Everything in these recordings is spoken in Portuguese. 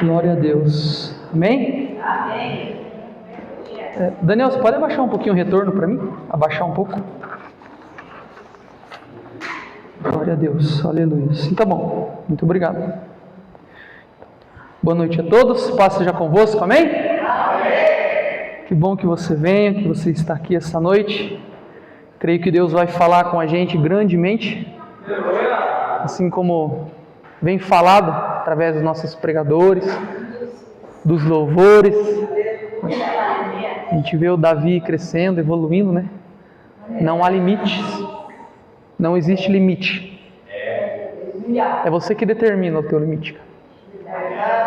Glória a Deus. Amém? Amém. Daniel, você pode abaixar um pouquinho o retorno para mim? Abaixar um pouco. Glória a Deus. Aleluia. Sim, tá bom. Muito obrigado. Boa noite a todos. Paz seja convosco. Amém? Amém. Que bom que você venha, que você está aqui essa noite. Creio que Deus vai falar com a gente grandemente. Assim como vem falado através dos nossos pregadores, dos louvores. A gente vê o Davi crescendo, evoluindo, né? Não há limites. Não existe limite. É você que determina o teu limite.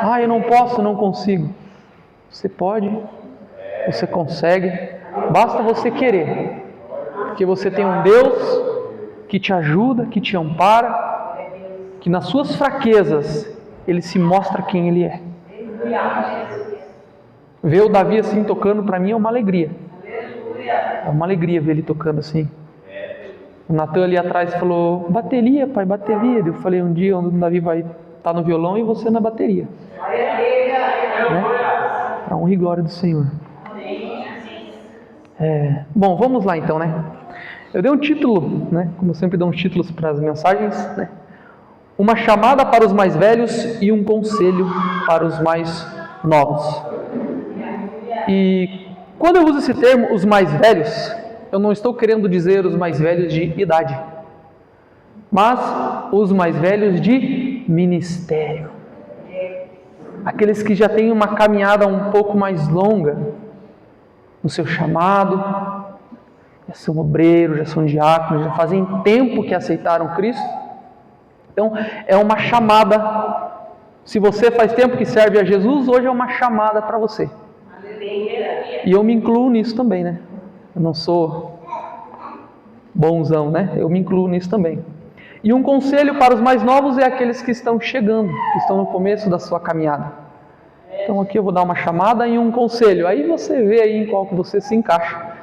Ah, eu não posso, não consigo. Você pode, você consegue. Basta você querer. Porque você tem um Deus que te ajuda, que te ampara, que nas suas fraquezas Ele se mostra quem Ele é. Ver o Davi assim tocando para mim é uma alegria. É uma alegria ver ele tocando assim. O Natan ali atrás falou: bateria, pai, bateria. Eu falei: um dia o Davi vai estar no violão e você na bateria. Né? Para honra e glória do Senhor. Bom, vamos lá então, né? Eu dei um título, né? Como eu sempre dou uns títulos para as mensagens, né? Uma chamada para os mais velhos e um conselho para os mais novos. E quando eu uso esse termo, os mais velhos, eu não estou querendo dizer os mais velhos de idade, mas os mais velhos de ministério. Aqueles que já têm uma caminhada um pouco mais longa no seu chamado, já são obreiros, já são diáconos, já fazem tempo que aceitaram Cristo. Então, é uma chamada. Se você faz tempo que serve a Jesus, hoje é uma chamada para você. E eu me incluo nisso também, né? Eu não sou bonzão, né? Eu me incluo nisso também. E um conselho para os mais novos é aqueles que estão chegando, que estão no começo da sua caminhada. Então aqui eu vou dar uma chamada e um conselho. Aí você vê aí em qual que você se encaixa.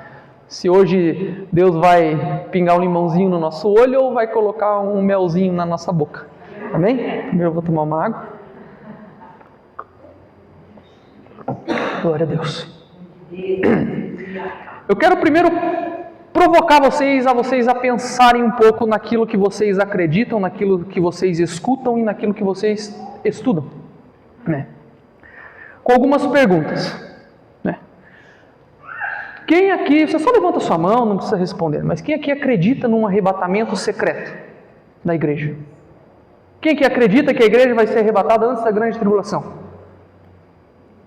Se hoje Deus vai pingar um limãozinho no nosso olho ou vai colocar um melzinho na nossa boca. Amém? Primeiro eu vou tomar uma água. Glória a Deus. Eu quero primeiro provocar vocês a pensarem um pouco naquilo que vocês acreditam, naquilo que vocês escutam e naquilo que vocês estudam, né? Com algumas perguntas, né? Quem aqui, você só levanta sua mão, não precisa responder, mas quem aqui acredita num arrebatamento secreto da igreja? Quem aqui acredita que a igreja vai ser arrebatada antes da grande tribulação?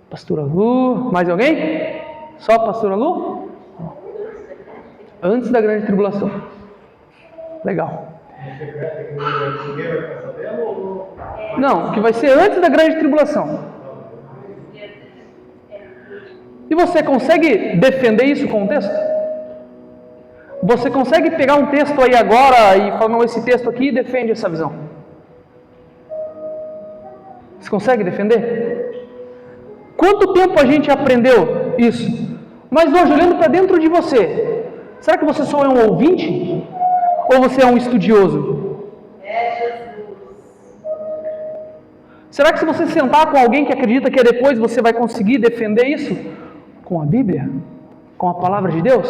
Pastora Lu, mais alguém? Só a pastora Lu? Antes da grande tribulação. Legal. Não, que vai ser antes da grande tribulação. E você consegue defender isso com um texto? Você consegue pegar um texto aí agora e falar: não, esse texto aqui defende essa visão? Você consegue defender? Quanto tempo a gente aprendeu isso? Mas hoje, olhando para dentro de você, será que você só é um ouvinte? Ou você é um estudioso? Será que se você sentar com alguém que acredita que depois você vai conseguir defender isso? Com a Bíblia? Com a palavra de Deus?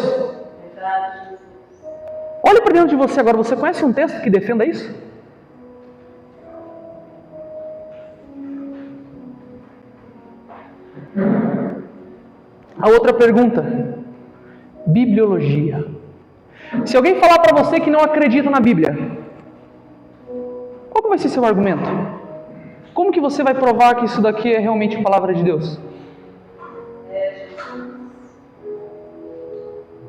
Olha para dentro de você agora, você conhece um texto que defenda isso? A outra pergunta, bibliologia. Se alguém falar para você que não acredita na Bíblia, qual que vai ser seu argumento? Como que você vai provar que isso daqui é realmente a palavra de Deus?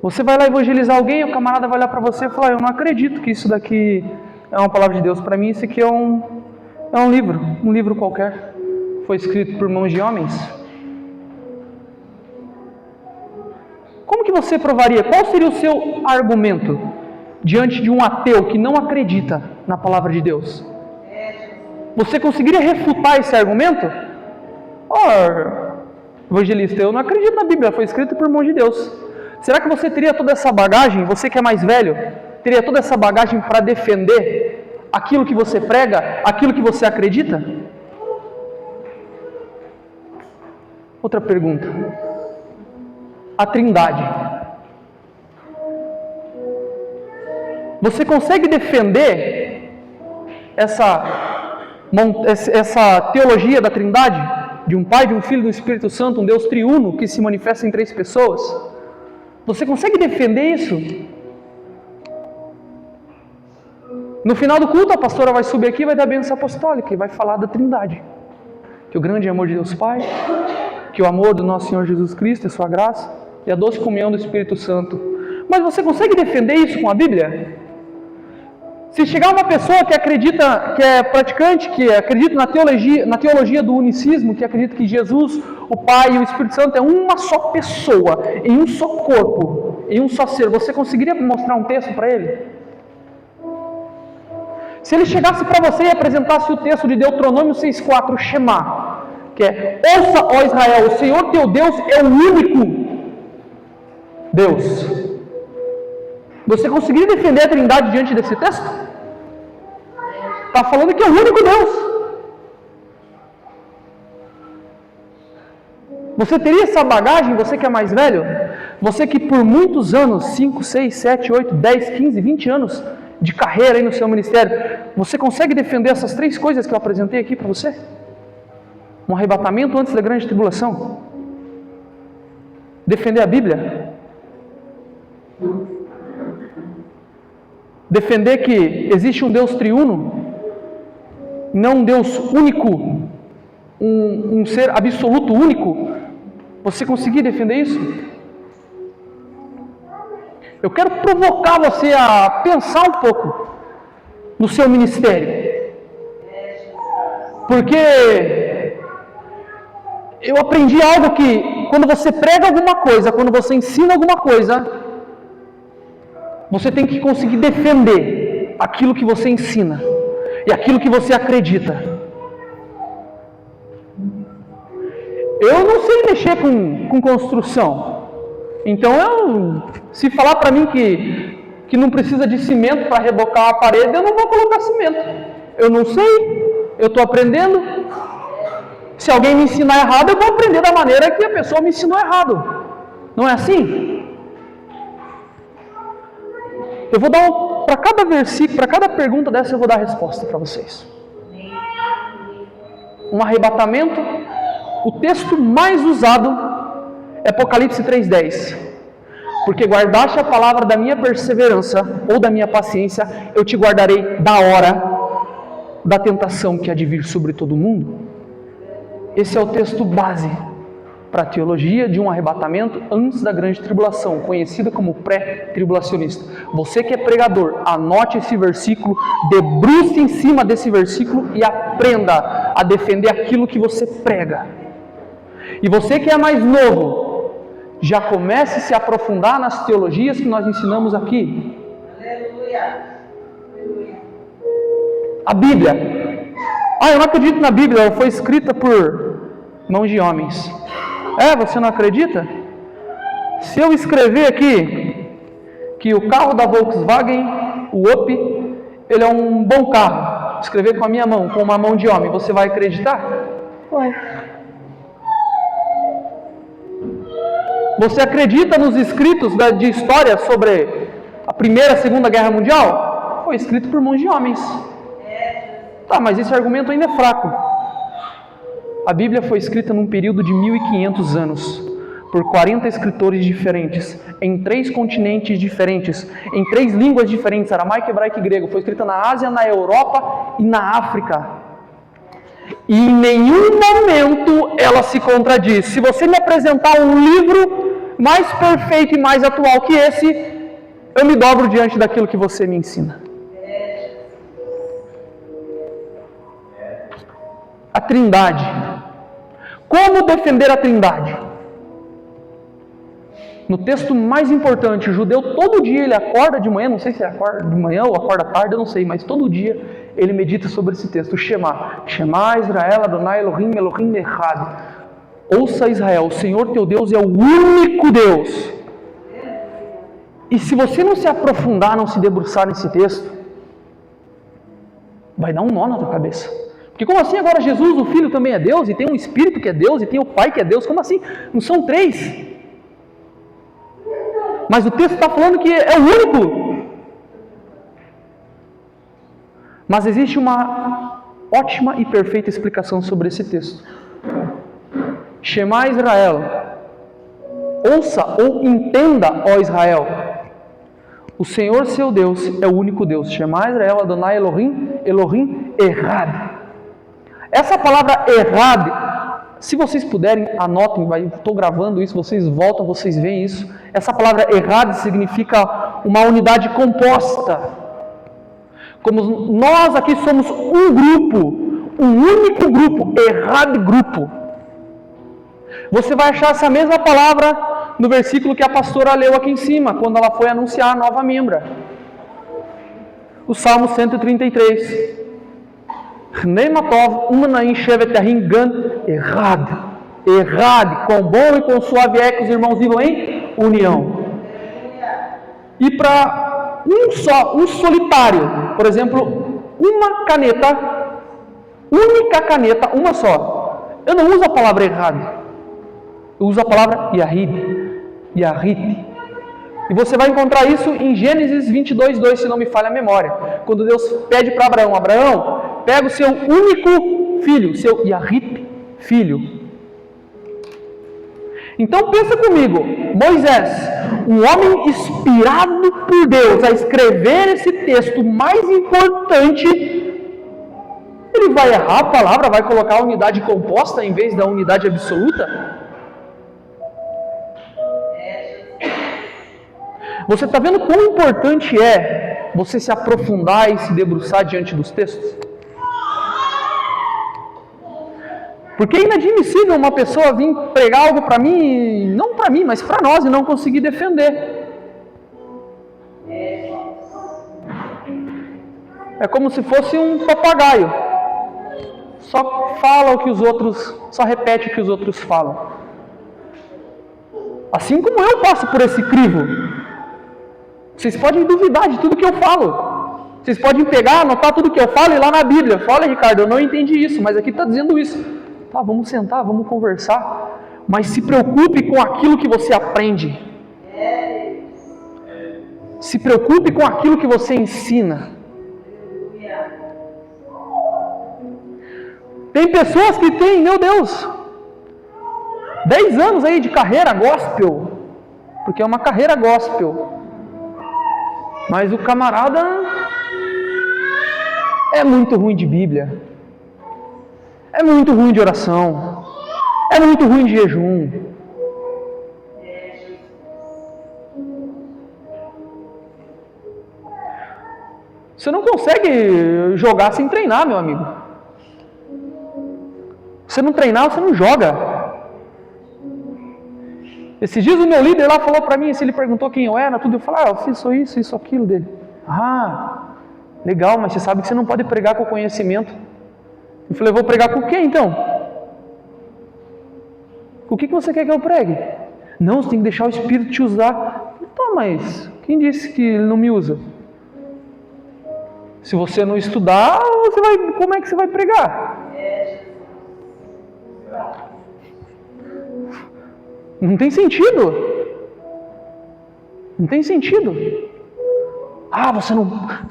Você vai lá evangelizar alguém, o camarada vai olhar para você e falar: eu não acredito que isso daqui é uma palavra de Deus. Para mim isso aqui é um livro qualquer. Foi escrito por mãos de homens. Como que você provaria? Qual seria o seu argumento diante de um ateu que não acredita na palavra de Deus? Você conseguiria refutar esse argumento? Evangelista, eu não acredito na Bíblia, foi escrito por mãos de Deus. Será que você teria toda essa bagagem, você que é mais velho, teria toda essa bagagem para defender aquilo que você prega, aquilo que você acredita? Outra pergunta. A Trindade. Você consegue defender essa teologia da Trindade? De um Pai, de um Filho e do Espírito Santo, um Deus triuno que se manifesta em 3 pessoas? Você consegue defender isso? No final do culto, a pastora vai subir aqui e vai dar a bênção apostólica e vai falar da Trindade. Que o grande amor de Deus Pai, que o amor do nosso Senhor Jesus Cristo e sua graça e a doce comunhão do Espírito Santo. Mas você consegue defender isso com a Bíblia? Se chegar uma pessoa que acredita, que é praticante, que acredita na teologia do unicismo, que acredita que Jesus, o Pai e o Espírito Santo é uma só pessoa, em um só corpo, em um só ser, você conseguiria mostrar um texto para ele? Se ele chegasse para você e apresentasse o texto de Deuteronômio 6,4, Shema, que é: ouça, ó Israel, o Senhor teu Deus é o único Deus. Você conseguiria defender a Trindade diante desse texto? Está falando que é o único Deus. Você teria essa bagagem, você que é mais velho? Você que por muitos anos, 5, 6, 7, 8, 10, 15, 20 anos de carreira aí no seu ministério, você consegue defender essas 3 coisas que eu apresentei aqui para você? Um arrebatamento antes da grande tribulação? Defender a Bíblia? Defender que existe um Deus triuno, não um Deus único, um ser absoluto único? Você conseguir defender isso? Eu quero provocar você a pensar um pouco no seu ministério, porque eu aprendi algo que quando você prega alguma coisa, quando você ensina alguma coisa, você tem que conseguir defender aquilo que você ensina e aquilo que você acredita. Eu não sei mexer com construção, então se falar para mim que não precisa de cimento para rebocar a parede, eu não vou colocar cimento. Eu não sei, eu estou aprendendo. Se alguém me ensinar errado, eu vou aprender da maneira que a pessoa me ensinou errado. Não é assim? Eu vou dar para cada versículo, para cada pergunta dessa, eu vou dar a resposta para vocês. Um arrebatamento, o texto mais usado é Apocalipse 3,10. Porque guardaste a palavra da minha perseverança, ou da minha paciência, eu te guardarei da hora da tentação que há de vir sobre todo mundo. Esse é o texto base para a teologia de um arrebatamento antes da grande tribulação, conhecida como pré-tribulacionista. Você que é pregador, anote esse versículo, debruce em cima desse versículo e aprenda a defender aquilo que você prega. E você que é mais novo, já comece a se aprofundar nas teologias que nós ensinamos aqui. Aleluia. A Bíblia. Eu não acredito na Bíblia, ela foi escrita por mãos de homens. Você não acredita? Se eu escrever aqui que o carro da Volkswagen, o Up, ele é um bom carro, escrever com a minha mão, com uma mão de homem, você vai acreditar? Vai. Você acredita nos escritos de história sobre a Primeira e Segunda Guerra Mundial? Foi escrito por mãos de homens. Tá, mas esse argumento ainda é fraco. A Bíblia foi escrita num período de 1500 anos, por 40 escritores diferentes, em 3 continentes diferentes, em 3 línguas diferentes, aramaico, hebraico e grego. Foi escrita na Ásia, na Europa e na África. E em nenhum momento ela se contradiz. Se você me apresentar um livro mais perfeito e mais atual que esse, eu me dobro diante daquilo que você me ensina. A Trindade. Como defender a Trindade? No texto mais importante, o judeu todo dia ele acorda de manhã, não sei se ele acorda de manhã ou acorda tarde, eu não sei, mas todo dia ele medita sobre esse texto, o Shema. Shema Israel, Adonai Elohim, Elohim Echad. Ouça Israel, o Senhor teu Deus é o único Deus. E se você não se aprofundar, não se debruçar nesse texto, vai dar um nó na tua cabeça. Porque como assim agora Jesus, o Filho, também é Deus, e tem um Espírito que é Deus, e tem o Pai que é Deus? Como assim? Não são três? Mas o texto está falando que é o único. Mas existe uma ótima e perfeita explicação sobre esse texto. Shema Israel, ouça ou entenda, ó Israel, o Senhor seu Deus é o único Deus. Shema Israel, Adonai Elohim, Elohim Errad. Essa palavra errad, se vocês puderem, anotem, estou gravando isso, vocês voltam, vocês veem isso. Essa palavra errad significa uma unidade composta. Como nós aqui somos um grupo, um único grupo, errad grupo. Você vai achar essa mesma palavra no versículo que a pastora leu aqui em cima, quando ela foi anunciar a nova membra. O Salmo 133. Nematov, Umanaim, Shevet, Yahim, Gan, errado, com bom e com suave é que os irmãos vivam em união. E para um solitário, por exemplo, uma caneta, única caneta, uma só. Eu não uso a palavra errado, eu uso a palavra Yahid. E você vai encontrar isso em Gênesis 22:2, se não me falha a memória. Quando Deus pede para Abraão, Abraão, pega o seu único filho, seu Yahid filho. Então pensa comigo, Moisés, um homem inspirado por Deus a escrever esse texto mais importante, ele vai errar a palavra, vai colocar a unidade composta em vez da unidade absoluta? Você está vendo quão importante é você se aprofundar e se debruçar diante dos textos? Porque é inadmissível uma pessoa vir pregar algo para mim, não para mim, mas para nós, e não conseguir defender. É como se fosse um papagaio. Só fala o que os outros, só repete o que os outros falam. Assim como eu passo por esse crivo. Vocês podem duvidar de tudo que eu falo. Vocês podem pegar, anotar tudo que eu falo e ir lá na Bíblia. Fala, Ricardo, eu não entendi isso, mas aqui está dizendo isso. Tá, vamos sentar, vamos conversar. Mas se preocupe com aquilo que você aprende. Se preocupe com aquilo que você ensina. Tem pessoas que têm, meu Deus, 10 anos aí de carreira gospel. Porque é uma carreira gospel. Mas o camarada é muito ruim de Bíblia, é muito ruim de oração, é muito ruim de jejum. Você não consegue jogar sem treinar, meu amigo. Você não treinar, você não joga. Esses dias o meu líder lá falou para mim, se ele perguntou quem eu era, tudo, eu falei, eu fiz isso, aquilo dele. Legal, mas você sabe que você não pode pregar com conhecimento. Eu falei, vou pregar com o quê então? O que você quer que eu pregue? Não, você tem que deixar o Espírito te usar. Tá, mas quem disse que ele não me usa? Se você não estudar, como é que você vai pregar? Não tem sentido. Não tem sentido. Se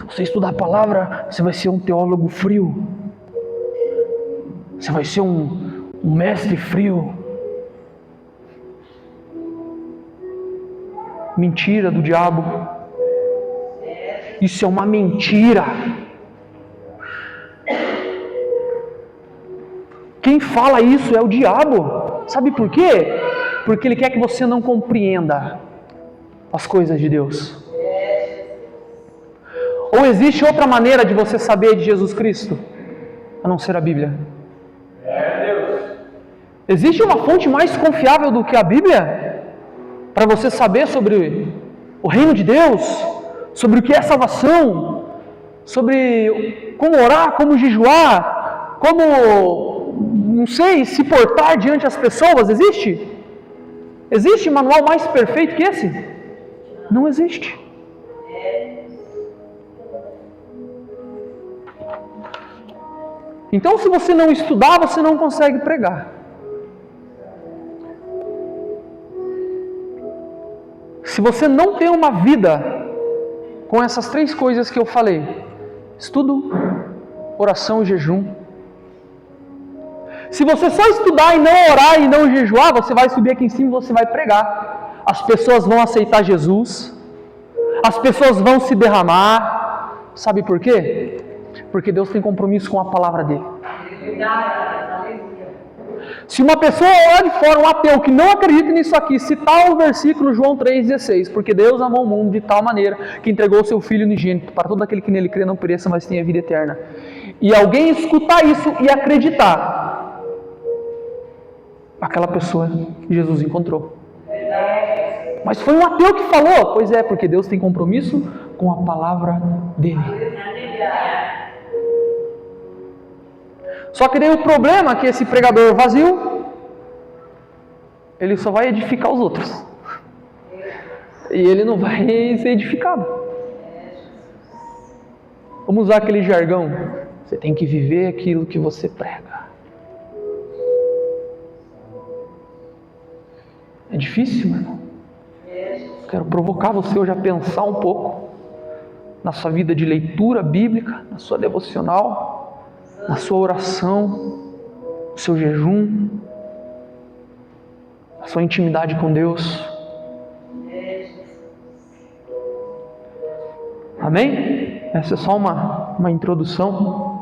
você estudar a palavra, você vai ser um teólogo frio. Você vai ser um mestre frio. Mentira do diabo. Isso é uma mentira. Quem fala isso é o diabo. Sabe por quê? Porque ele quer que você não compreenda as coisas de Deus. Ou existe outra maneira de você saber de Jesus Cristo, a não ser a Bíblia? Existe uma fonte mais confiável do que a Bíblia? Para você saber sobre o reino de Deus, sobre o que é salvação, sobre como orar, como jejuar, como, não sei, se portar diante das pessoas, existe? Existe manual mais perfeito que esse? Não existe. Então, se você não estudar, você não consegue pregar. Se você não tem uma vida com essas 3 coisas que eu falei, estudo, oração e jejum. Se você só estudar e não orar e não jejuar, você vai subir aqui em cima e você vai pregar. As pessoas vão aceitar Jesus. As pessoas vão se derramar. Sabe por quê? Porque Deus tem compromisso com a palavra dele. Se uma pessoa lá de fora, um ateu que não acredita nisso aqui, citar o versículo João 3,16, porque Deus amou o mundo de tal maneira que entregou o seu Filho unigênito para todo aquele que nele crê não pereça, mas tenha vida eterna. E alguém escutar isso e acreditar, aquela pessoa Jesus encontrou. Mas foi um ateu que falou? Pois é, porque Deus tem compromisso com a palavra dele. Só que daí o problema é que esse pregador vazio, ele só vai edificar os outros. E ele não vai ser edificado. Vamos usar aquele jargão. Você tem que viver aquilo que você prega. É difícil, mano. Quero provocar você hoje a pensar um pouco na sua vida de leitura bíblica, na sua devocional, na sua oração, no seu jejum, na sua intimidade com Deus. Amém? Essa é só uma introdução.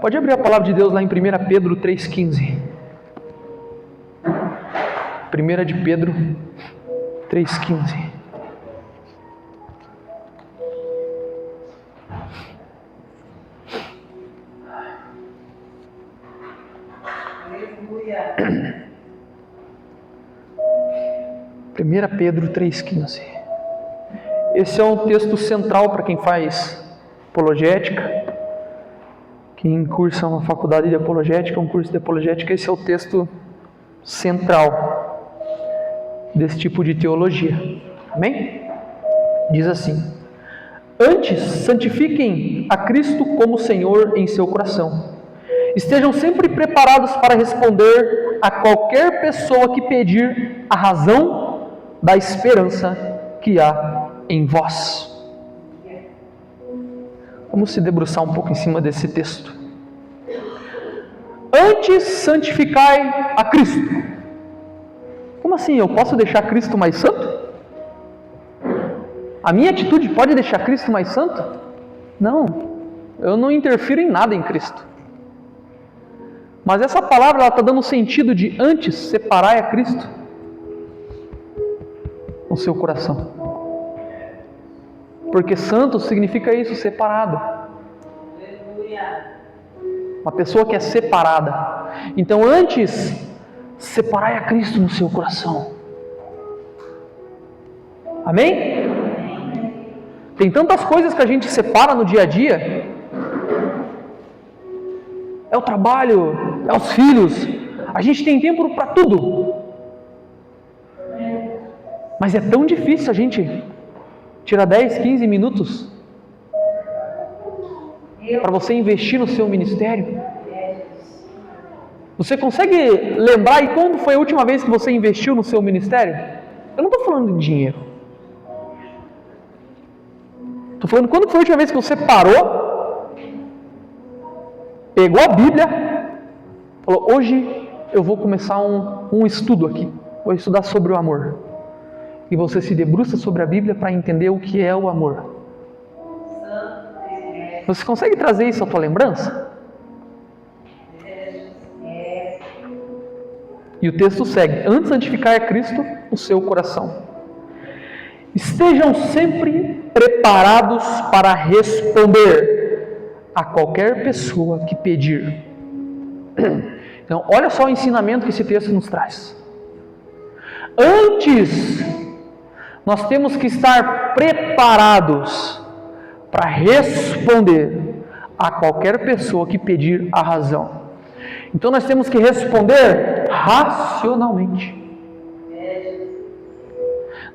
Pode abrir a palavra de Deus lá em 1 Pedro 3,15. 1 de Pedro 3,15. Aleluia. 1 Pedro 3,15. Esse é um texto central para quem faz apologética, quem cursa uma faculdade de apologética, um curso de apologética. Esse é o texto central desse tipo de teologia. Amém? Diz assim: antes, santifiquem a Cristo como Senhor em seu coração. Estejam sempre preparados para responder a qualquer pessoa que pedir a razão da esperança que há em vós. Vamos se debruçar um pouco em cima desse texto. Antes, santificai a Cristo. Como assim? Eu posso deixar Cristo mais santo? A minha atitude pode deixar Cristo mais santo? Não, eu não interfiro em nada em Cristo. Mas essa palavra está dando o sentido de antes separai a Cristo no seu coração. Porque santo significa isso, separado. Uma pessoa que é separada. Então antes, separai a Cristo no seu coração. Amém? Tem tantas coisas que a gente separa no dia a dia. É o trabalho, é os filhos. A gente tem tempo para tudo. Mas é tão difícil a gente tirar 10, 15 minutos para você investir no seu ministério. Você consegue lembrar e quando foi a última vez que você investiu no seu ministério? Eu não estou falando de dinheiro. Estou falando quando foi a última vez que você parou, pegou a Bíblia, falou: hoje eu vou começar um estudo aqui. Vou estudar sobre o amor. E você se debruça sobre a Bíblia para entender o que é o amor. Você consegue trazer isso à tua lembrança? E o texto segue: antes santificar a Cristo o seu coração. Estejam sempre preparados para responder a qualquer pessoa que pedir. Então, olha só o ensinamento que esse texto nos traz. Antes, nós temos que estar preparados para responder a qualquer pessoa que pedir a razão. Então nós temos que responder racionalmente.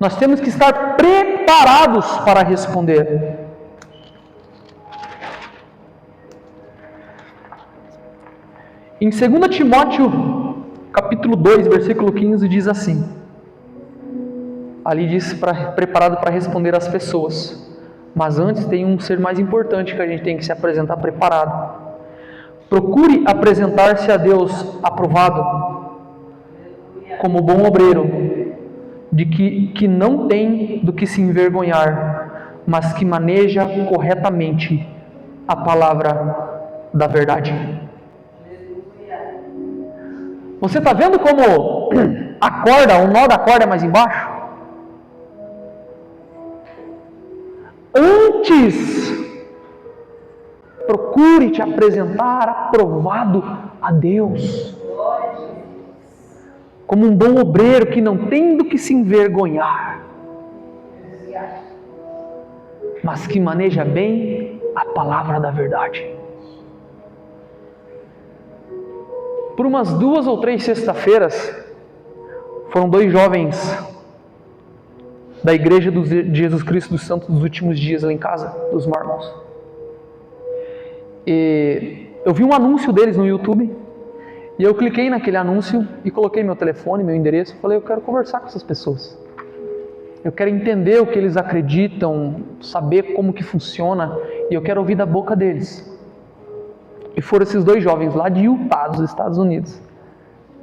Nós temos que estar preparados para responder. Em 2 Timóteo, capítulo 2, versículo 15, diz assim. Ali diz preparado para responder às pessoas. Mas antes tem um ser mais importante que a gente tem que se apresentar preparado. Procure apresentar-se a Deus aprovado, como bom obreiro, que não tem do que se envergonhar, mas que maneja corretamente a palavra da verdade. Você está vendo como a corda, o nó da corda é mais embaixo? Antes, procure te apresentar aprovado a Deus, como um bom obreiro que não tem do que se envergonhar, mas que maneja bem a palavra da verdade. Por umas 2 ou 3 sexta-feiras, foram 2 jovens da Igreja de Jesus Cristo dos Santos dos Últimos Dias lá em casa, dos Mormons. E eu vi um anúncio deles no YouTube, e eu cliquei naquele anúncio e coloquei meu telefone, meu endereço, e falei, eu quero conversar com essas pessoas. Eu quero entender o que eles acreditam, saber como que funciona, e eu quero ouvir da boca deles. E foram esses 2 jovens lá de Utah, dos Estados Unidos.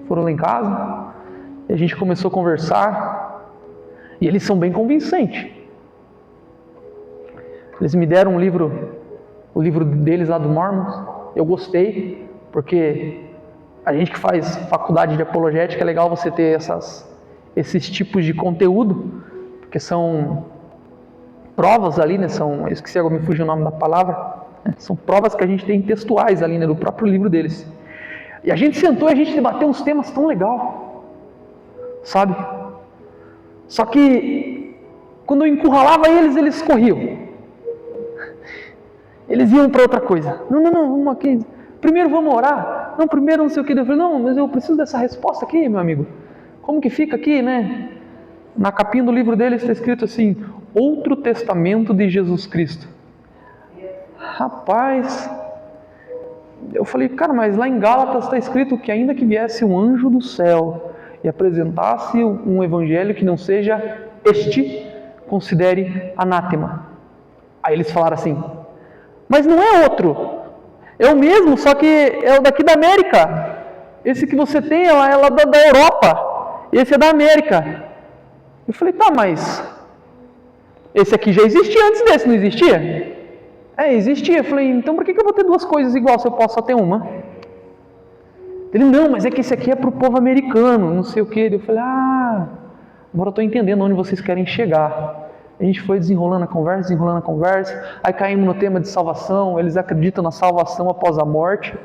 Foram lá em casa, e a gente começou a conversar, e eles são bem convincentes. Eles me deram o livro deles lá do Mormons. Eu gostei, porque a gente que faz faculdade de apologética, é legal você ter esses tipos de conteúdo, porque são provas ali, né? Eu esqueci agora, me fugiu o nome da palavra. São provas que a gente tem textuais ali, né, do próprio livro deles. E a gente sentou e a gente debateu uns temas tão legal, sabe? Só que quando eu encurralava eles corriam. Eles iam para outra coisa. Não, vamos aqui. Primeiro vamos orar. Não, primeiro não sei o que. Eu falei, não, mas eu preciso dessa resposta aqui, meu amigo. Como que fica aqui, né? Na capinha do livro deles está escrito assim, Outro Testamento de Jesus Cristo. Rapaz, eu falei, cara, mas lá em Gálatas está escrito que ainda que viesse um anjo do céu e apresentasse um evangelho que não seja este, considere anátema. Aí eles falaram assim, mas não é outro, é o mesmo, só que é o daqui da América. Esse que você tem é lá da Europa, esse é da América. Eu falei, tá, mas esse aqui já existia antes desse, não existia? Existia. Eu falei, então por que eu vou ter 2 coisas igual se eu posso só ter uma? Ele, não, mas é que esse aqui é para o povo americano, não sei o que. Eu falei, agora eu estou entendendo onde vocês querem chegar. A gente foi desenrolando a conversa, aí caímos no tema de salvação, eles acreditam na salvação após a morte.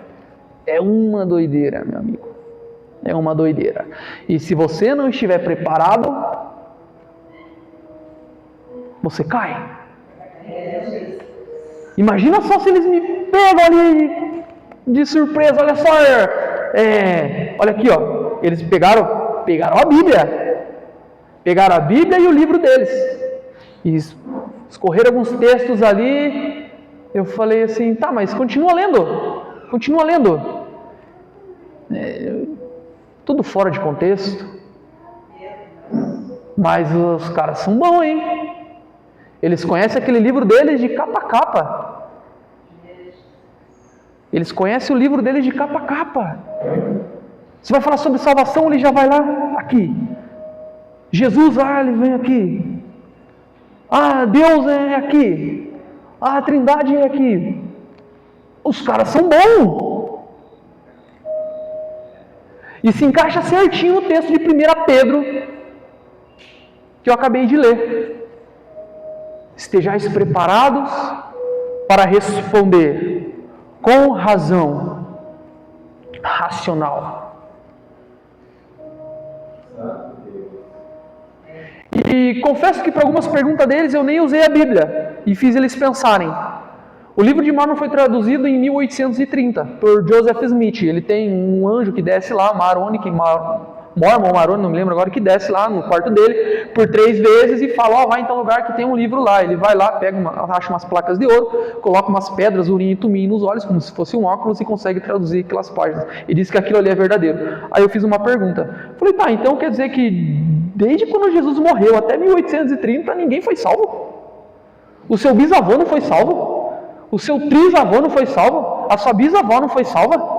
É uma doideira, meu amigo. É uma doideira. E se você não estiver preparado, você cai. Imagina só se eles me pegam ali de surpresa, olha só, olha aqui, ó, eles pegaram a Bíblia, e o livro deles, e escorreram alguns textos ali. Eu falei assim, tá, mas continua lendo, tudo fora de contexto, mas os caras são bons, hein? Eles conhecem aquele livro deles de capa a capa. Eles conhecem o livro deles de capa a capa. Você vai falar sobre salvação, ele já vai lá, aqui. Jesus, ele vem aqui. Deus é aqui. A Trindade é aqui. Os caras são bons. E se encaixa certinho no texto de 1 Pedro, que eu acabei de ler. Estejais preparados para responder com razão racional. E confesso que para algumas perguntas deles eu nem usei a Bíblia e fiz eles pensarem. O livro de Mormon foi traduzido em 1830 por Joseph Smith. Ele tem um anjo que desce lá, Maroney, que mormon, maroni, não me lembro agora, que desce lá no quarto dele por 3 vezes e fala, vai em tal lugar que tem um livro lá. Ele vai lá, acha umas placas de ouro, coloca umas pedras, urim e tumim nos olhos, como se fosse um óculos, e consegue traduzir aquelas páginas. E diz que aquilo ali é verdadeiro. Aí eu fiz uma pergunta. Falei, tá, então quer dizer que desde quando Jesus morreu até 1830, ninguém foi salvo? O seu bisavô não foi salvo? O seu trisavô não foi salvo? A sua bisavó não foi salva?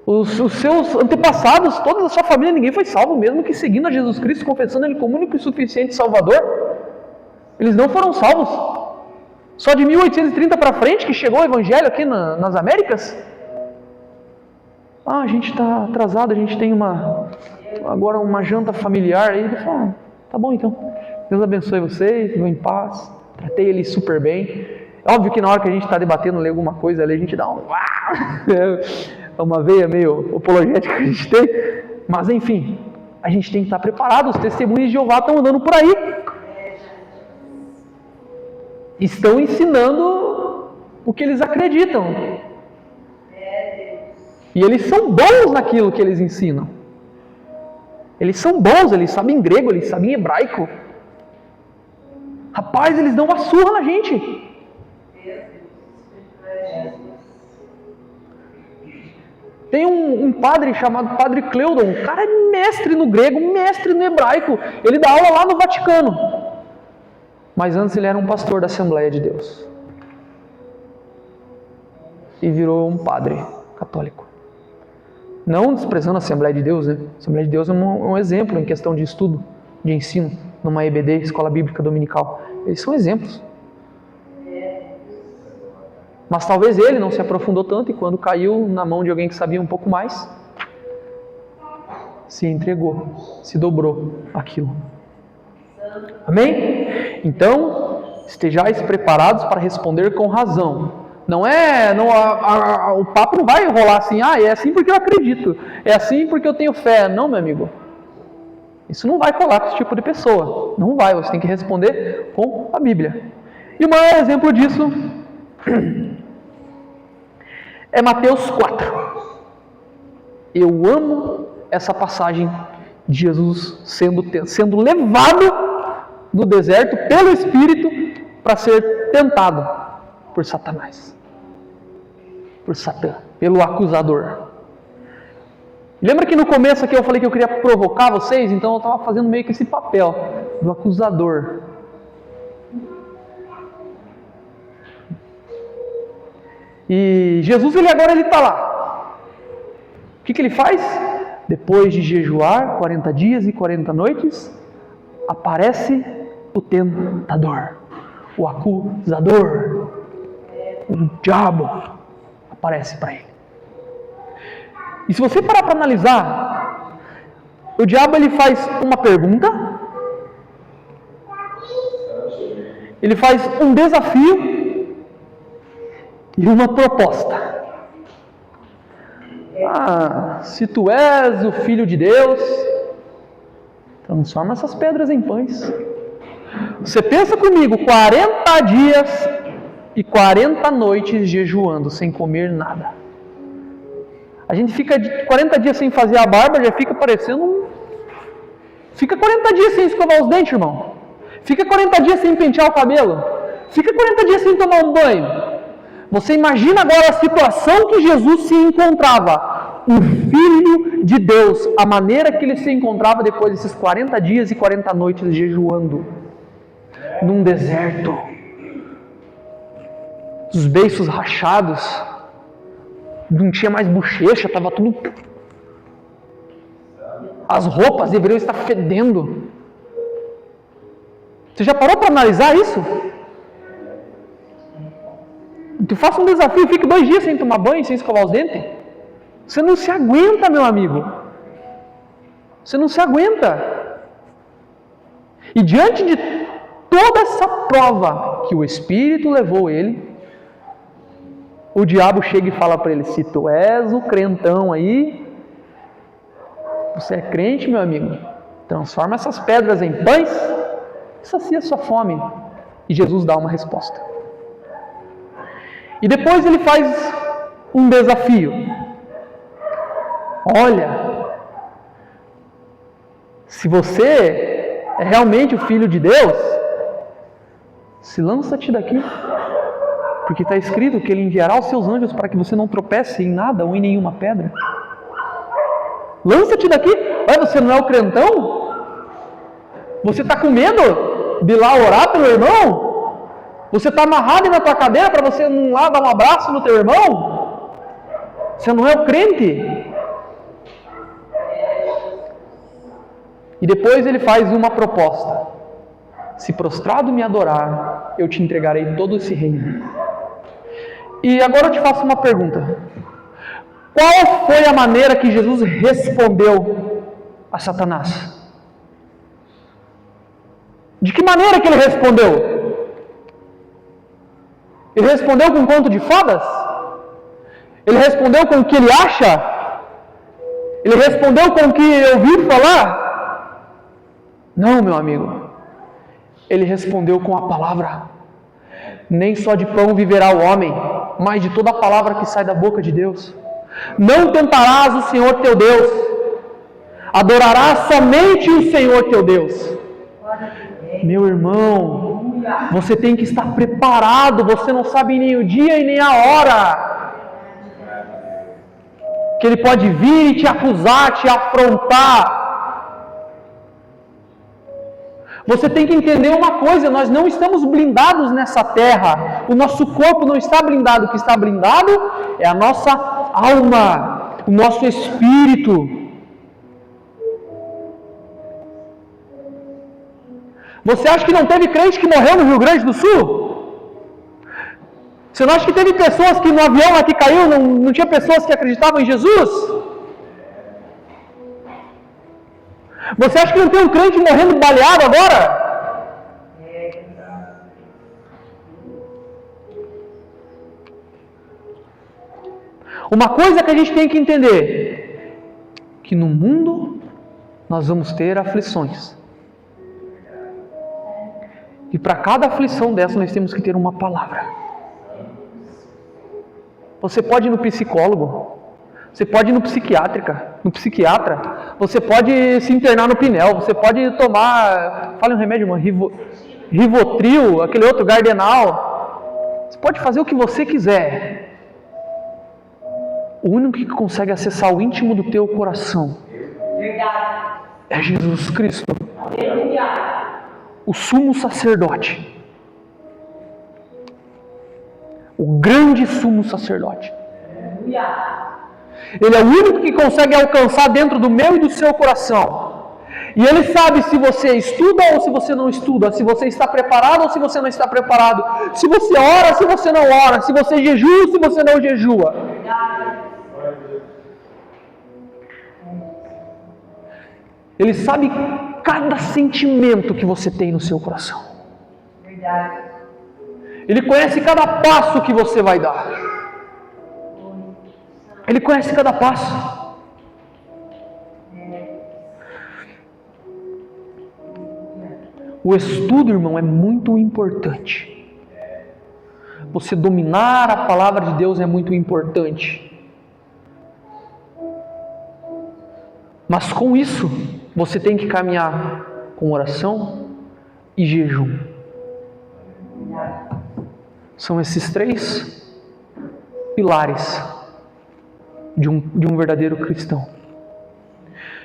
Os seus antepassados, toda a sua família, ninguém foi salvo, mesmo que seguindo a Jesus Cristo, confessando Ele como único e suficiente Salvador. Eles não foram salvos. Só de 1830 para frente que chegou o Evangelho aqui nas Américas. A gente está atrasado, a gente tem agora uma janta familiar. Aí ele fala, tá bom então, Deus abençoe vocês, vão em paz, tratei eles super bem. Óbvio que na hora que a gente está debatendo, lê alguma coisa ali, a gente dá é uma veia meio apologética que a gente tem, mas enfim, a gente tem que estar preparado. Os testemunhos de Jeová estão andando por aí, estão ensinando o que eles acreditam, e eles são bons naquilo que eles ensinam. Eles são bons, eles sabem grego, eles sabem hebraico. Rapaz, eles dão uma surra na gente. Tem um padre chamado Padre Cleudon, o cara é mestre no grego, mestre no hebraico. Ele dá aula lá no Vaticano. Mas antes ele era um pastor da Assembleia de Deus. E virou um padre católico. Não desprezando a Assembleia de Deus, né? A Assembleia de Deus é um exemplo em questão de estudo, de ensino, numa EBD, Escola Bíblica Dominical. Eles são exemplos. Mas talvez ele não se aprofundou tanto e quando caiu na mão de alguém que sabia um pouco mais, se entregou, se dobrou aquilo. Amém? Então, estejais preparados para responder com razão. O papo não vai rolar assim, é assim porque eu acredito, é assim porque eu tenho fé. Não, meu amigo. Isso não vai colar com esse tipo de pessoa. Não vai, você tem que responder com a Bíblia. E o maior exemplo disso é Mateus 4. Eu amo essa passagem de Jesus sendo levado no deserto pelo Espírito para ser tentado por Satanás. Por Satã, pelo acusador. Lembra que no começo aqui eu falei que eu queria provocar vocês? Então eu estava fazendo meio que esse papel do acusador. E Jesus agora ele está lá. O que ele faz? Depois de jejuar 40 dias e 40 noites, aparece o tentador, o acusador, o diabo aparece para ele. E se você parar para analisar, o diabo ele faz uma pergunta, ele faz um desafio e uma proposta. Se tu és o Filho de Deus, transforma essas pedras em pães. Você pensa comigo, 40 dias e 40 noites jejuando, sem comer nada. A gente fica 40 dias sem fazer a barba, já fica parecendo Fica 40 dias sem escovar os dentes, irmão. Fica 40 dias sem pentear o cabelo. Fica 40 dias sem tomar um banho. Você imagina agora a situação que Jesus se encontrava. O Filho de Deus, a maneira que ele se encontrava depois desses 40 dias e 40 noites jejuando. Num deserto. Os beiços rachados. Não tinha mais bochecha, estava tudo... As roupas deveriam estar fedendo. Você já parou para analisar isso? Tu faça um desafio, fique 2 dias sem tomar banho, sem escovar os dentes. Você não se aguenta, meu amigo. Você não se aguenta. E diante de toda essa prova que o Espírito levou ele, o diabo chega e fala para ele: se tu és o crentão aí, você é crente, meu amigo, transforma essas pedras em pães e sacia a sua fome. E Jesus dá uma resposta. E depois ele faz um desafio. Olha, Se você é realmente o Filho de Deus, se lança-te daqui. Porque está escrito que Ele enviará os seus anjos para que você não tropece em nada ou em nenhuma pedra. Lança-te daqui. Ué, você não é o crentão? Você está com medo de ir lá orar pelo irmão? Você está amarrado aí na tua cadeira para você não ir lá dar um abraço no teu irmão? Você não é o crente? E depois ele faz uma proposta. Se prostrado me adorar, eu te entregarei todo esse reino. E agora eu te faço uma pergunta. Qual foi a maneira que Jesus respondeu a Satanás? De que maneira que ele respondeu? Ele respondeu com um conto de fadas? Ele respondeu com o que ele acha? Ele respondeu com o que ouviu falar? Não, meu amigo. Ele respondeu com a palavra. Nem só de pão viverá o homem, mas de toda a palavra que sai da boca de Deus. Não tentarás o Senhor teu Deus. Adorarás somente o Senhor teu Deus. Meu irmão, você tem que estar preparado. Você não sabe nem o dia e nem a hora que Ele pode vir e te acusar, te afrontar. Você tem que entender uma coisa, nós não estamos blindados nessa terra. O nosso corpo não está blindado. O que está blindado é a nossa alma, o nosso espírito. Você acha que não teve crente que morreu no Rio Grande do Sul? Você não acha que teve pessoas que no avião lá que caiu, não tinha pessoas que acreditavam em Jesus? Você acha que não tem um crente morrendo baleado agora? Uma coisa que a gente tem que entender, que no mundo nós vamos ter aflições. E para cada aflição dessa nós temos que ter uma palavra. Você pode ir no psicólogo, você pode ir no psiquiatra, você pode se internar no Pinel, você pode tomar, fala um remédio, mano, Rivotril, aquele outro Gardenal. Você pode fazer o que você quiser. O único que consegue acessar o íntimo do teu coração é Jesus Cristo, o sumo sacerdote, o grande sumo sacerdote. Ele é o único que consegue alcançar dentro do meu e do seu coração. E Ele sabe se você estuda ou se você não estuda, se você está preparado ou se você não está preparado, se você ora, se você não ora, se você jejua ou se você não jejua. Ele sabe cada sentimento que você tem no seu coração. Ele conhece cada passo que você vai dar. Ele conhece cada passo. O estudo, irmão, é muito importante. Você dominar a palavra de Deus é muito importante. Mas com isso, você tem que caminhar com oração e jejum. São esses três pilares de um verdadeiro cristão.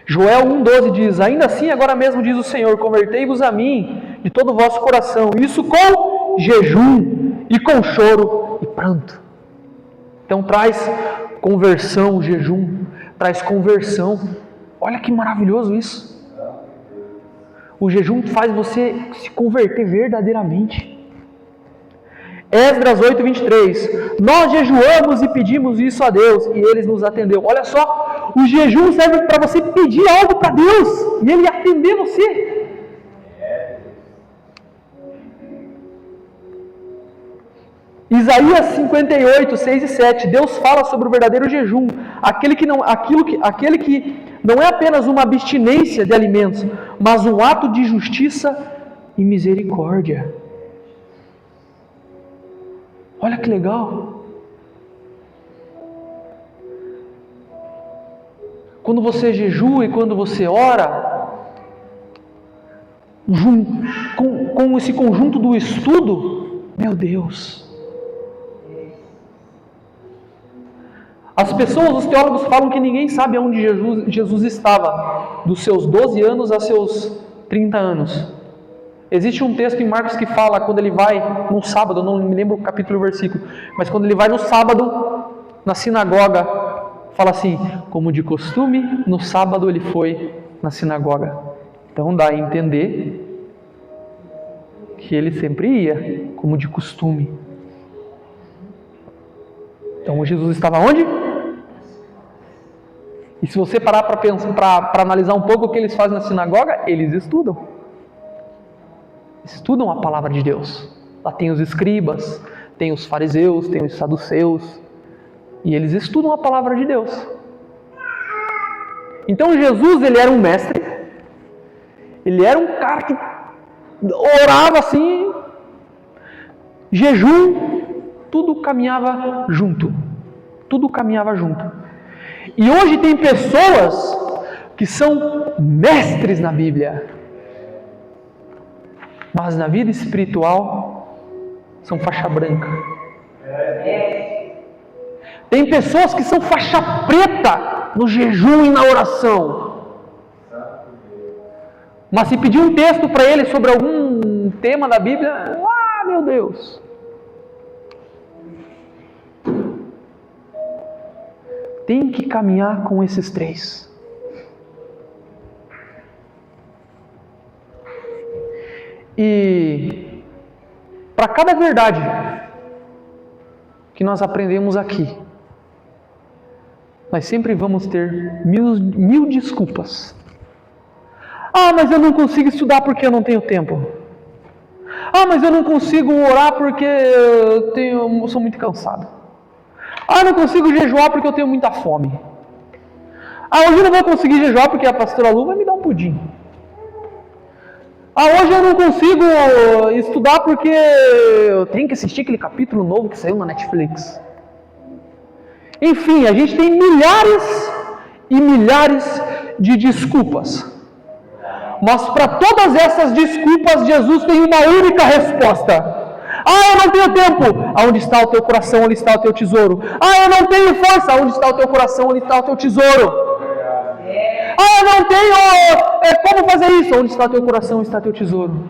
Joel 1,12 diz: ainda assim, agora mesmo diz o Senhor, convertei-vos a mim de todo o vosso coração, isso com jejum e com choro e pranto. Então traz conversão, o jejum traz conversão. Olha que maravilhoso isso. O jejum faz você se converter verdadeiramente. Esdras 8:23. Nós jejuamos e pedimos isso a Deus e Ele nos atendeu. Olha só, o jejum serve para você pedir algo para Deus e Ele atender você. Isaías 58, 6 e 7. Deus fala sobre o verdadeiro jejum. Aquele que não é apenas uma abstinência de alimentos, mas um ato de justiça e misericórdia. Olha que legal. Quando você jejua e quando você ora, com esse conjunto do estudo, meu Deus. As pessoas, os teólogos falam que ninguém sabe onde Jesus estava, dos seus 12 anos a seus 30 anos. Existe um texto em Marcos que fala, quando ele vai no sábado, eu não me lembro o capítulo e o versículo, mas quando ele vai no sábado, na sinagoga, fala assim, como de costume, no sábado ele foi na sinagoga. Então dá a entender que ele sempre ia, como de costume. Então Jesus estava onde? E se você parar para analisar um pouco o que eles fazem na sinagoga, eles estudam. Estudam a palavra de Deus. Lá tem os escribas, tem os fariseus, tem os saduceus. E eles estudam a palavra de Deus. Então Jesus, ele era um mestre. Ele era um cara que orava assim, jejum, tudo caminhava junto. Tudo caminhava junto. E hoje tem pessoas que são mestres na Bíblia, mas na vida espiritual são faixa branca. Tem pessoas que são faixa preta no jejum e na oração, mas se pedir um texto para ele sobre algum tema da Bíblia, meu Deus! Tem que caminhar com esses três. E para cada verdade que nós aprendemos aqui, nós sempre vamos ter mil desculpas. Mas eu não consigo estudar porque eu não tenho tempo. Mas eu não consigo orar porque eu sou muito cansado. Eu não consigo jejuar porque eu tenho muita fome. Hoje eu não vou conseguir jejuar porque a pastora Lu vai me dar um pudim. Hoje eu não consigo estudar porque eu tenho que assistir aquele capítulo novo que saiu na Netflix. Enfim, a gente tem milhares e milhares de desculpas. Mas para todas essas desculpas, Jesus tem uma única resposta. Eu não tenho tempo. Aonde está o teu coração, ali está o teu tesouro. Eu não tenho força. Aonde está o teu coração, ali está o teu tesouro. Eu não tenho como fazer isso. Onde está o teu coração, está o teu tesouro.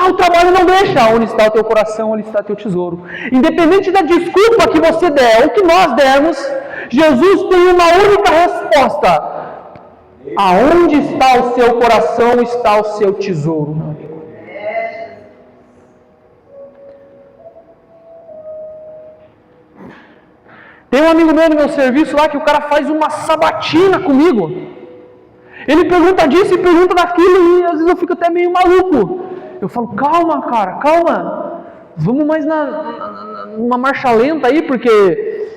O trabalho não deixa. Onde está o teu coração, ali está o teu tesouro. Independente da desculpa que você der, ou que nós dermos, Jesus tem uma única resposta. Aonde está o seu coração, está o seu tesouro. Tem um amigo meu no meu serviço lá que o cara faz uma sabatina comigo. Ele pergunta disso e pergunta daquilo e às vezes eu fico até meio maluco. Eu falo, calma cara, calma. Vamos mais numa marcha lenta aí, porque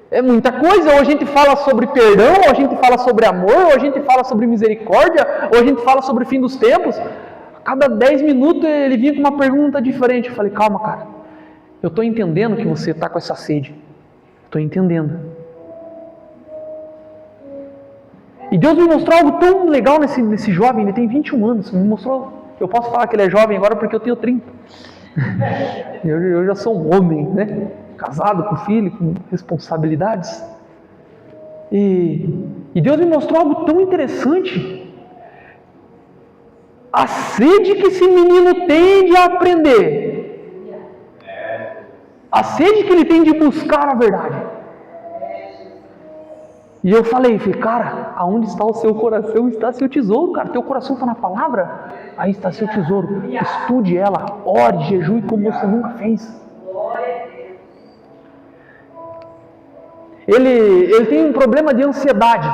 é muita coisa. Ou a gente fala sobre perdão, ou a gente fala sobre amor, ou a gente fala sobre misericórdia, ou a gente fala sobre o fim dos tempos. A cada 10 minutos ele vinha com uma pergunta diferente. Eu falei, calma cara, eu estou entendendo que você está com essa sede. Estou entendendo. E Deus me mostrou algo tão legal nesse jovem. Ele tem 21 anos. Me mostrou. Eu posso falar que ele é jovem agora porque eu tenho 30. Eu já sou um homem, né? Casado, com filho, com responsabilidades. E Deus me mostrou algo tão interessante. A sede que esse menino tem de aprender. A sede que ele tem de buscar a verdade. E eu falei, cara, aonde está o seu coração, está seu tesouro, cara. Teu coração está na palavra, aí está seu tesouro. Estude ela, ore, jejue como você nunca fez. Ele tem um problema de ansiedade.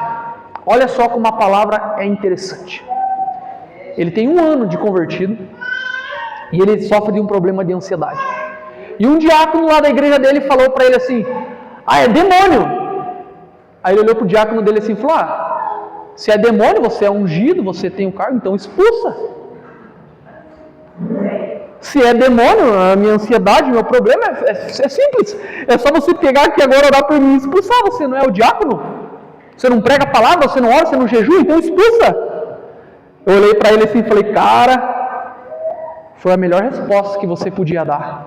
Olha só como a palavra é interessante. Ele tem 1 ano de convertido e ele sofre de um problema de ansiedade. E um diácono lá da igreja dele falou para ele assim, é demônio. Aí ele olhou para o diácono dele assim e falou, se é demônio, você é ungido, você tem um cargo, então expulsa. Se é demônio, a minha ansiedade, meu problema é simples. É só você pegar aqui agora, orar por mim e expulsar. Você não é o diácono? Você não prega a palavra, você não ora, você não jejua, então expulsa. Eu olhei para ele assim e falei, cara, foi a melhor resposta que você podia dar.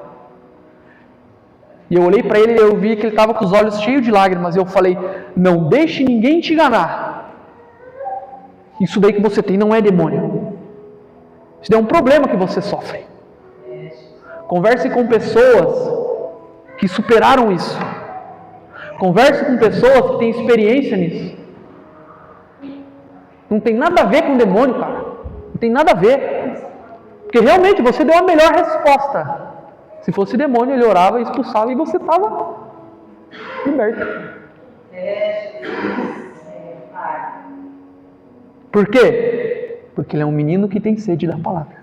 E eu olhei para ele e eu vi que ele estava com os olhos cheios de lágrimas. E eu falei, não deixe ninguém te enganar. Isso daí que você tem não é demônio. Isso daí é um problema que você sofre. Converse com pessoas que superaram isso. Converse com pessoas que têm experiência nisso. Não tem nada a ver com o demônio, cara. Não tem nada a ver. Porque realmente você deu a melhor resposta. Se fosse demônio, ele orava, expulsava e você estava liberto. Por quê? Porque ele é um menino que tem sede da palavra.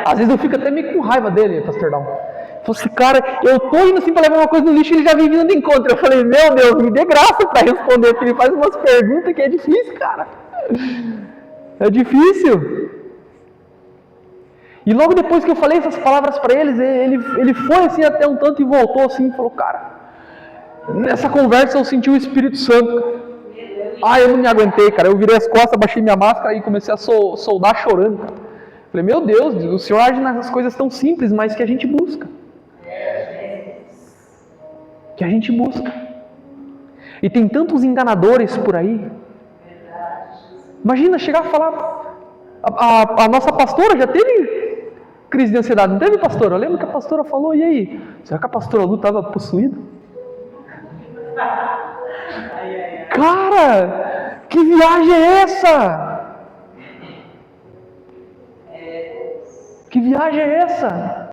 Às vezes eu fico até meio com raiva dele, pastor Dal. Esse cara, eu tô indo assim para levar uma coisa no lixo e ele já vem vindo de encontro. Eu falei, meu Deus, me dê graça para responder, porque ele faz umas perguntas que é difícil, cara. É difícil. E logo depois que eu falei essas palavras para eles, ele foi assim até um tanto e voltou assim e falou, cara, nessa conversa eu senti o Espírito Santo. Eu não me aguentei, cara. Eu virei as costas, baixei minha máscara e comecei a soldar chorando, cara. Falei, meu Deus, o Senhor age nas coisas tão simples, mas que a gente busca. Que a gente busca. E tem tantos enganadores por aí. Imagina chegar a falar, a nossa pastora já teve crise de ansiedade, não teve, pastora? Eu lembro que a pastora falou, e aí? Será que a pastora Lu estava possuída? Cara, que viagem é essa? Que viagem é essa?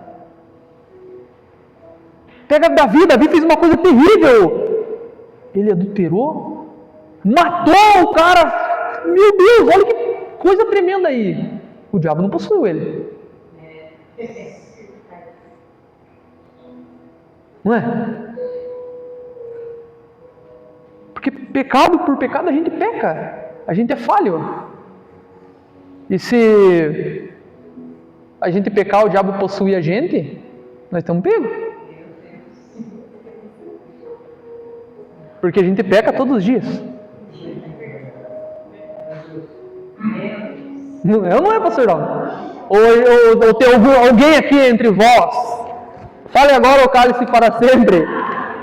Pega Davi fez uma coisa terrível. Ele adulterou, matou o cara. Meu Deus, olha que coisa tremenda aí. O diabo não possuiu ele. Não é? Porque pecado por pecado a gente peca. A gente é falho. E se a gente pecar, o diabo possuir a gente, nós estamos pegos. Porque a gente peca todos os dias. Não é ou não é, pastor Dal? Ou tem alguém aqui entre vós, fale agora o cálice para sempre,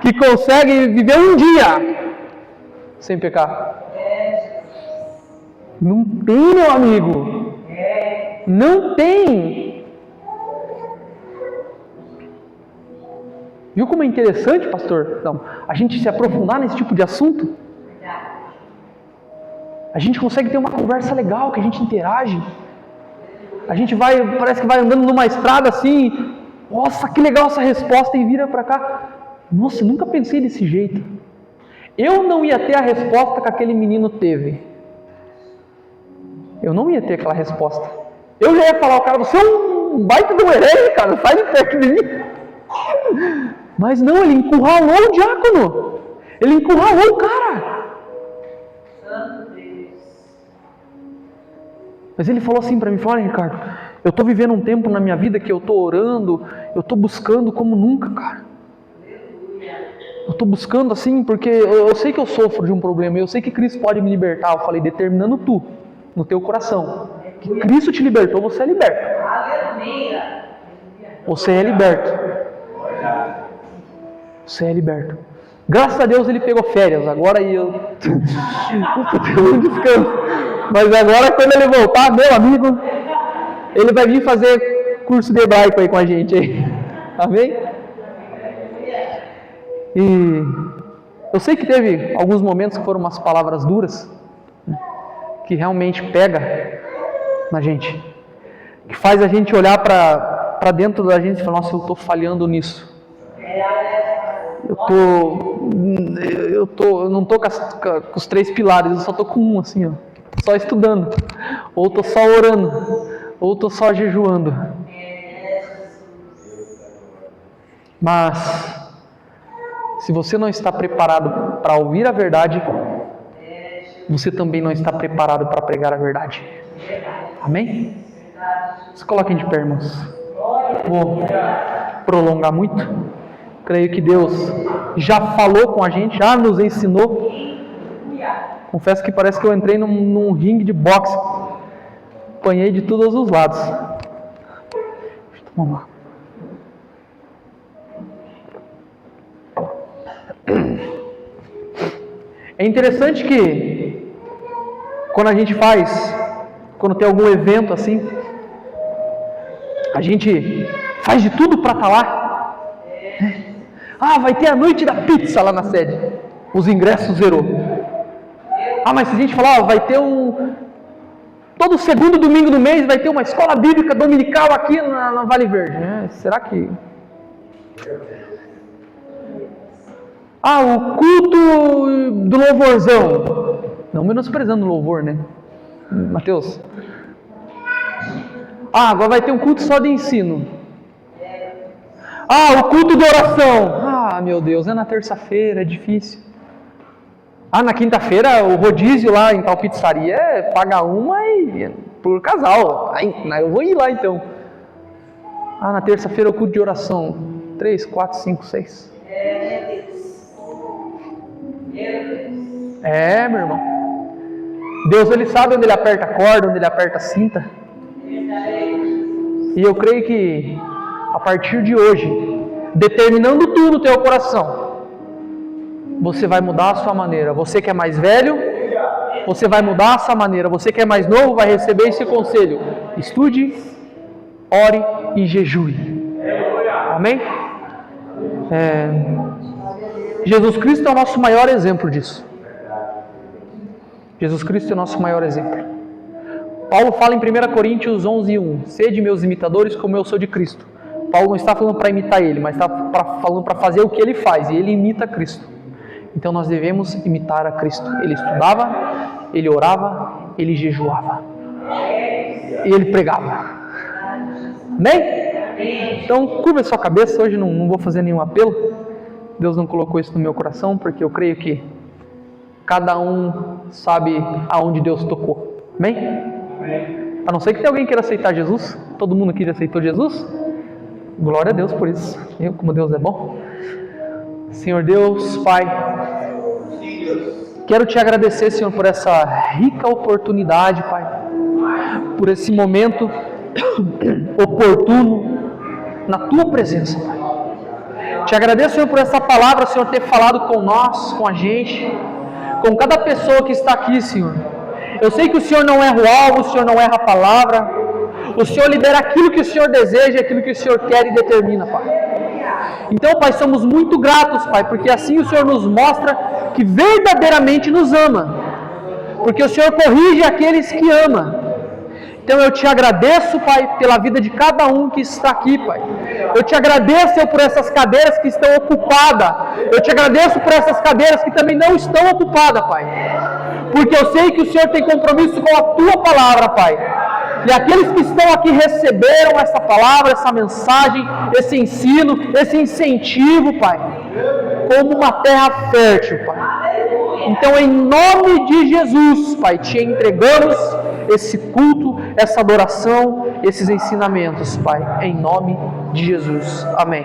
que consegue viver um dia sem pecar? Não tem, meu amigo. Não tem. Viu como é interessante, pastor? Não, a gente se aprofundar nesse tipo de assunto? A gente consegue ter uma conversa legal, que a gente interage. A gente vai, parece que vai andando numa estrada assim, nossa, que legal essa resposta, e vira para cá. Nossa, nunca pensei desse jeito. Eu não ia ter a resposta que aquele menino teve. Eu não ia ter aquela resposta. Eu já ia falar, o cara, você é um baita de um herege, cara, sai de perto de mim. Mas não, ele encurralou o diácono. Ele encurralou o cara. Mas ele falou assim para mim, falou, olha, Ricardo, eu estou vivendo um tempo na minha vida que eu estou orando, eu estou buscando como nunca, cara. Eu estou buscando assim, porque eu sei que eu sofro de um problema, eu sei que Cristo pode me libertar. Eu falei, determinando tu, no teu coração, que Cristo te libertou, você é liberto. Você é liberto. Você é liberto. Graças a Deus ele pegou férias, agora eu estou tendo um descanso. Mas agora quando ele voltar, meu amigo, ele vai vir fazer curso de hebraico aí com a gente aí. Amém? E eu sei que teve alguns momentos que foram umas palavras duras, que realmente pega na gente, que faz a gente olhar para dentro da gente e falar, nossa, eu estou falhando nisso. Eu não estou com os 3 pilares, eu só estou com um assim, ó. Só estudando, ou estou só orando, ou estou só jejuando. Mas se você não está preparado para ouvir a verdade, você também não está preparado para pregar a verdade. Amém? Se coloquem de pé, irmãos. Vou prolongar muito. Creio que Deus já falou com a gente, já nos ensinou. Confesso que parece que eu entrei num ringue de boxe. Apanhei de todos os lados. Vamos lá. É interessante que quando a gente quando tem algum evento assim, a gente faz de tudo para estar lá. Ah, vai ter a noite da pizza lá na sede. Os ingressos zerou. Ah, mas se a gente falar, vai ter todo segundo domingo do mês vai ter uma escola bíblica dominical aqui na Vale Verde. Será que... Ah, o culto do louvorzão. Não menosprezando o louvor, né? Mateus. Ah, agora vai ter um culto só de ensino. Ah, o culto de oração. Ah, meu Deus, é na terça-feira, é difícil. Ah, na quinta-feira o rodízio lá em tal pizzaria paga uma por casal. Eu vou ir lá então. Ah, na terça-feira o culto de oração. 3, 4, 5, 6. Meu irmão. Deus, Ele sabe onde Ele aperta a corda, onde Ele aperta a cinta. E eu creio que a partir de hoje, determinando tu no teu coração, você vai mudar a sua maneira. Você que é mais velho, você vai mudar a sua maneira. Você que é mais novo, vai receber esse conselho. Estude, ore e jejue. Amém? Jesus Cristo é o nosso maior exemplo disso. Jesus Cristo é o nosso maior exemplo. Paulo fala em 1 Coríntios 11:1. Sede meus imitadores como eu sou de Cristo. Paulo não está falando para imitar ele, mas está falando para fazer o que ele faz. E ele imita Cristo. Então nós devemos imitar a Cristo. Ele estudava, ele orava, ele jejuava. E ele pregava. Amém? Então curva a sua cabeça. Hoje não vou fazer nenhum apelo. Deus não colocou isso no meu coração, porque eu creio que cada um sabe aonde Deus tocou. Amém? A não ser que tenha alguém que queira aceitar Jesus. Todo mundo aqui já aceitou Jesus? Glória a Deus por isso. Como Deus é bom. Senhor Deus, Pai, quero te agradecer, Senhor, por essa rica oportunidade, Pai, por esse momento oportuno na Tua presença, Pai. Te agradeço, Senhor, por essa palavra, Senhor, ter falado com nós, com a gente, com cada pessoa que está aqui, Senhor. Eu sei que o Senhor não erra o alvo, o Senhor não erra a palavra, o Senhor libera aquilo que o Senhor deseja, aquilo que o Senhor quer e determina, Pai. Então, Pai, somos muito gratos, Pai, porque assim o Senhor nos mostra que verdadeiramente nos ama, porque o Senhor corrige aqueles que ama. Então eu te agradeço, Pai, pela vida de cada um que está aqui, Pai. Eu te agradeço, Senhor, por essas cadeiras que estão ocupadas. Eu te agradeço por essas cadeiras que também não estão ocupadas, Pai. Porque eu sei que o Senhor tem compromisso com a Tua palavra, Pai. E aqueles que estão aqui receberam essa palavra, essa mensagem, esse ensino, esse incentivo, Pai, como uma terra fértil, Pai. Então, em nome de Jesus, Pai, te entregamos esse culto, essa adoração, esses ensinamentos, Pai, em nome de Jesus. Amém.